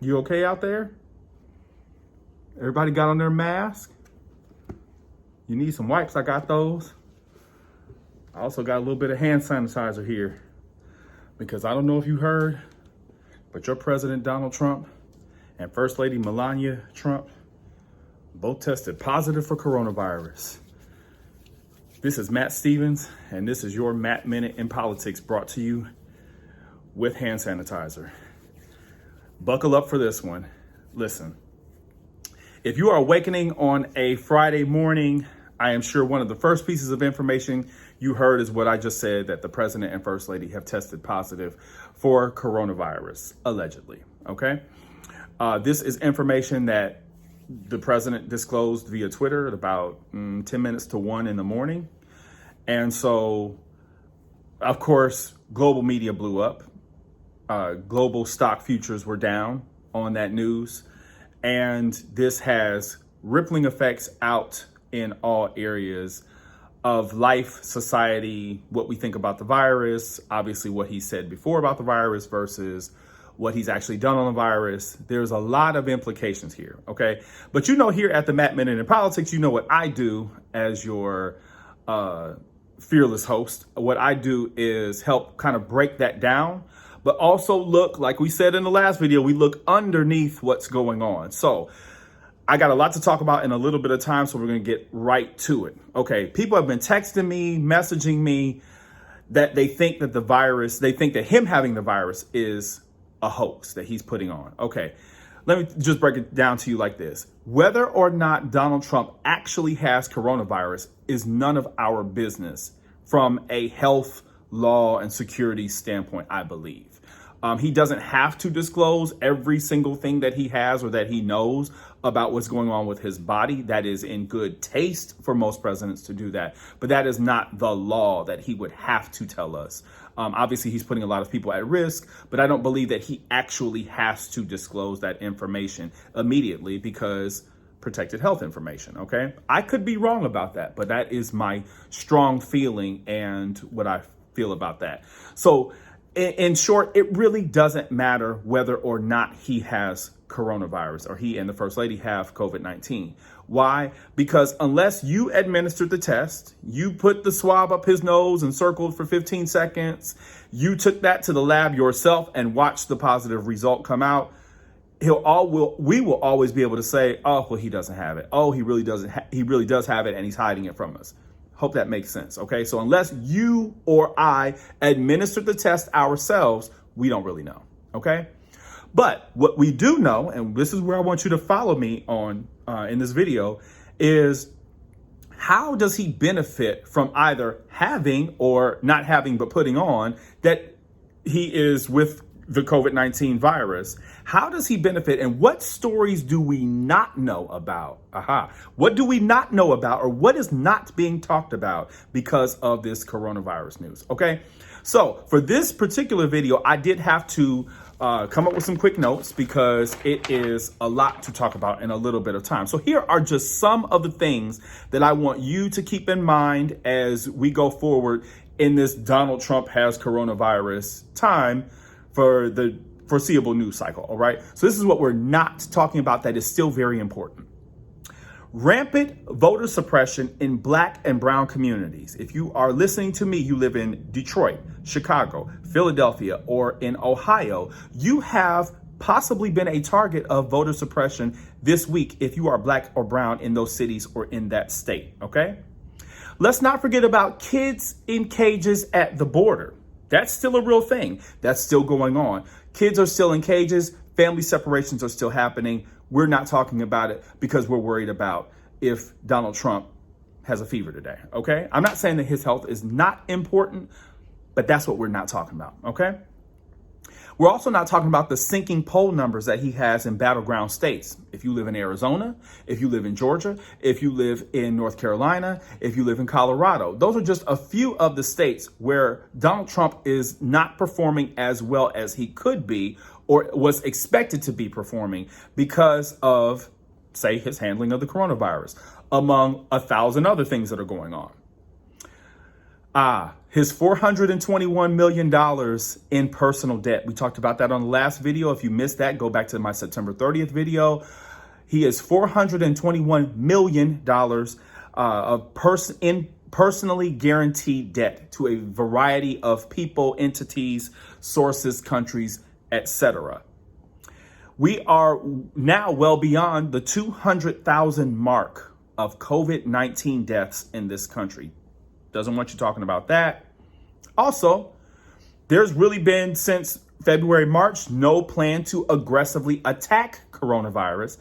You okay out there? Everybody got on their mask? You need some wipes, I got those. I also got a little bit of hand sanitizer here because I don't know if you heard, but your President Donald Trump and First Lady Melania Trump both tested positive for coronavirus. This is Matt Stevens, and this is your Matt Minute in Politics, brought to you with hand sanitizer. Buckle up for this one. Listen, if you are awakening on a Friday morning, I am sure one of the first pieces of information you heard is what I just said, that the President and First Lady have tested positive for coronavirus, allegedly, okay? This is information that the President disclosed via Twitter at about 10 minutes to 1 in the morning. And so, of course, global media blew up. Global stock futures were down on that news. And this has rippling effects out in all areas of life, society, what we think about the virus, obviously what he said before about the virus versus what he's actually done on the virus. There's a lot of implications here, okay? But you know, here at the Matt Minute in Politics, you know what I do as your fearless host. What I do is help kind of break that down, but also look, like we said in the last video, we look underneath what's going on. So I got a lot to talk about in a little bit of time, so we're going to get right to it. Okay, people have been texting me, messaging me that they think that they think that him having the virus is a hoax that he's putting on. Okay, let me just break it down to you like this. Whether or not Donald Trump actually has coronavirus is none of our business from a health, law, and security standpoint, I believe. He doesn't have to disclose every single thing that he has or that he knows about what's going on with his body. That is in good taste for most presidents to do that. But that is not the law that he would have to tell us. Obviously, he's putting a lot of people at risk, but I don't believe that he actually has to disclose that information immediately because protected health information, okay? I could be wrong about that, but that is my strong feeling and what I feel about that. So in short, it really doesn't matter whether or not he has coronavirus or he and the First Lady have COVID-19. Why? Because unless you administered the test, you put the swab up his nose and circled for 15 seconds, you took that to the lab yourself and watched the positive result come out, we will always be able to say, oh, well, he doesn't have it. Oh, he really does have it and he's hiding it from us. Hope that makes sense. Okay. So unless you or I administered the test ourselves, we don't really know. Okay. But what we do know, and this is where I want you to follow me on in this video, is how does he benefit from either having or not having, but putting on that he is with the COVID-19 virus? How does he benefit, and what stories do we not know about? What do we not know about, or what is not being talked about because of this coronavirus news? Okay, so for this particular video, I did have to come up with some quick notes because it is a lot to talk about in a little bit of time. So here are just some of the things that I want you to keep in mind as we go forward in this Donald Trump has coronavirus time for the foreseeable news cycle, all right? So this is what we're not talking about that is still very important. Rampant voter suppression in Black and brown communities. If you are listening to me, you live in Detroit, Chicago, Philadelphia, or in Ohio, you have possibly been a target of voter suppression this week if you are Black or brown in those cities or in that state, okay? Let's not forget about kids in cages at the border. That's still a real thing. That's still going on. Kids are still in cages. Family separations are still happening. We're not talking about it because we're worried about if Donald Trump has a fever today, okay? I'm not saying that his health is not important, but that's what we're not talking about, okay? We're also not talking about the sinking poll numbers that he has in battleground states. If you live in Arizona, if you live in Georgia, if you live in North Carolina, if you live in Colorado, those are just a few of the states where Donald Trump is not performing as well as he could be or was expected to be performing because of, say, his handling of the coronavirus, among 1,000 other things that are going on. His $421 million in personal debt. We talked about that on the last video. If you missed that, go back to my September 30th video. He is $421 million of personally guaranteed debt to a variety of people, entities, sources, countries, etc. We are now well beyond the 200,000 mark of COVID-19 deaths in this country. Doesn't want you talking about that. Also, there's really been, since February, March, no plan to aggressively attack coronavirus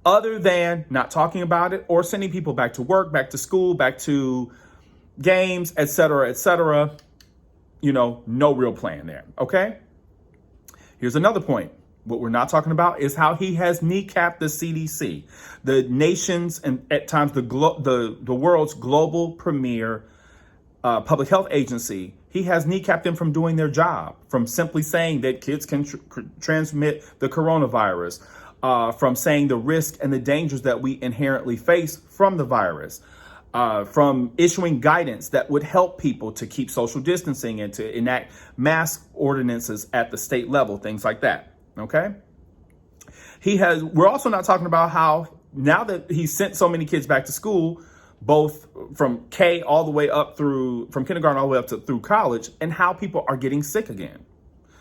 other than not talking about it or sending people back to work, back to school, back to games, etc., etc. No real plan there, okay? Here's another point. What we're not talking about is how he has kneecapped the CDC, the nation's and at times the world's global premier public health agency. He has kneecapped them from doing their job, from simply saying that kids can transmit the coronavirus, from saying the risk and the dangers that we inherently face from the virus, from issuing guidance that would help people to keep social distancing and to enact mask ordinances at the state level, things like that. Okay. We're also not talking about how now that he sent so many kids back to school, both from K all the way up from kindergarten all the way up through college, and how people are getting sick again.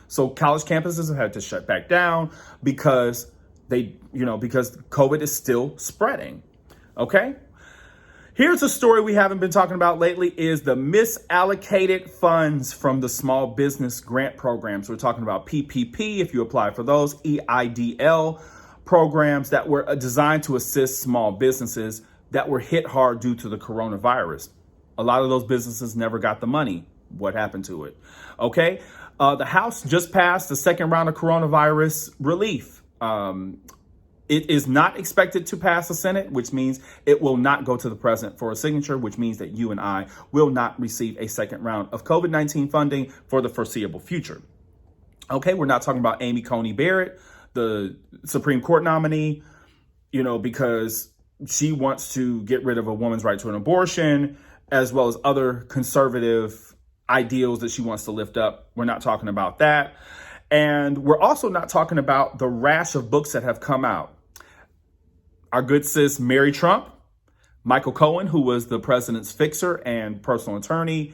So college campuses have had to shut back down because because COVID is still spreading. Okay. Here's a story we haven't been talking about lately is the misallocated funds from the small business grant programs. We're talking about PPP, if you apply for those, EIDL programs that were designed to assist small businesses that were hit hard due to the coronavirus. A lot of those businesses never got the money. What happened to it? Okay. The House just passed the second round of coronavirus relief. It is not expected to pass the Senate, which means it will not go to the president for a signature, which means that you and I will not receive a second round of COVID-19 funding for the foreseeable future. Okay, we're not talking about Amy Coney Barrett, the Supreme Court nominee, because she wants to get rid of a woman's right to an abortion, as well as other conservative ideals that she wants to lift up. We're not talking about that. And we're also not talking about the rash of books that have come out. Our good sis, Mary Trump, Michael Cohen, who was the president's fixer and personal attorney,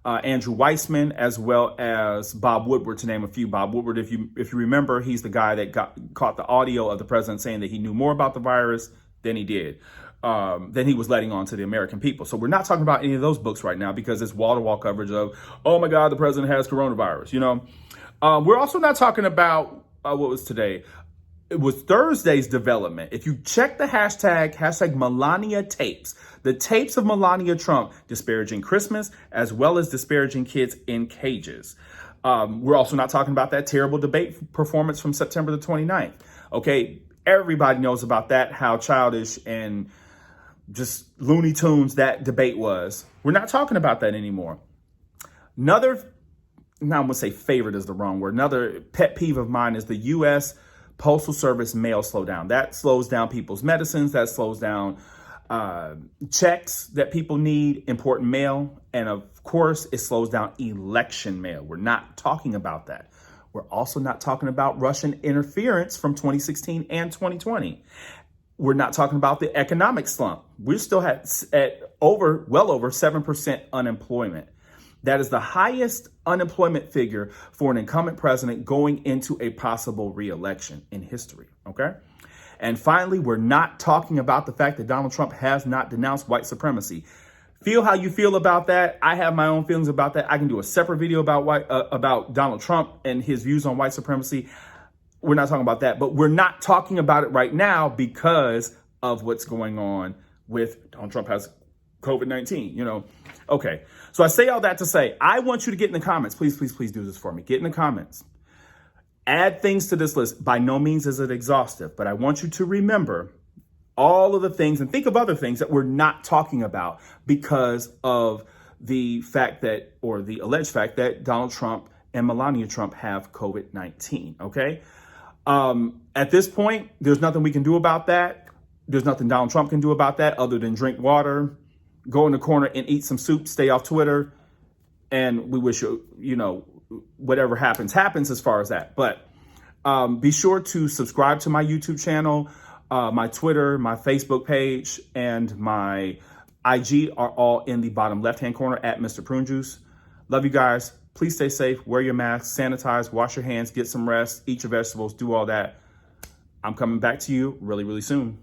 Andrew Weissman, as well as Bob Woodward, to name a few. Bob Woodward, if you remember, he's the guy that caught the audio of the president saying that he knew more about the virus than he did, than he was letting on to the American people. So we're not talking about any of those books right now because it's wall-to-wall coverage of, oh my God, the president has coronavirus, We're also not talking about, what was today? It was Thursday's development. If you check the hashtag Melania tapes, the tapes of Melania Trump disparaging Christmas as well as disparaging kids in cages. We're also not talking about that terrible debate performance from September the 29th. Okay, everybody knows about that, how childish and just Looney Tunes that debate was. We're not talking about that anymore. Now I'm going to say favorite is the wrong word. Another pet peeve of mine is the U.S. Postal Service mail slowdown. That slows down people's medicines. That slows down checks that people need, important mail. And of course, it slows down election mail. We're not talking about that. We're also not talking about Russian interference from 2016 and 2020. We're not talking about the economic slump. We're still at well over 7% unemployment. That is the highest unemployment figure for an incumbent president going into a possible re-election in history, okay? And finally, we're not talking about the fact that Donald Trump has not denounced white supremacy. Feel how you feel about that. I have my own feelings about that. I can do a separate video about Donald Trump and his views on white supremacy. We're not talking about that, but we're not talking about it right now because of what's going on with Donald Trump has COVID-19, Okay, so I say all that to say, I want you to get in the comments. Please, please, please do this for me. Get in the comments. Add things to this list. By no means is it exhaustive, but I want you to remember all of the things and think of other things that we're not talking about because of the fact that, or the alleged fact that Donald Trump and Melania Trump have COVID-19, okay? At this point, there's nothing we can do about that. There's nothing Donald Trump can do about that other than drink water, go in the corner and eat some soup, stay off Twitter, And we wish whatever happens as far as that. But be sure to subscribe to my YouTube channel, my Twitter, my Facebook page, and my IG are all in the bottom left-hand corner at Mr. Prune Juice. Love you guys. Please stay safe. Wear your mask, sanitize, wash your hands, get some rest, eat your vegetables, do all that. I'm coming back to you really, really soon.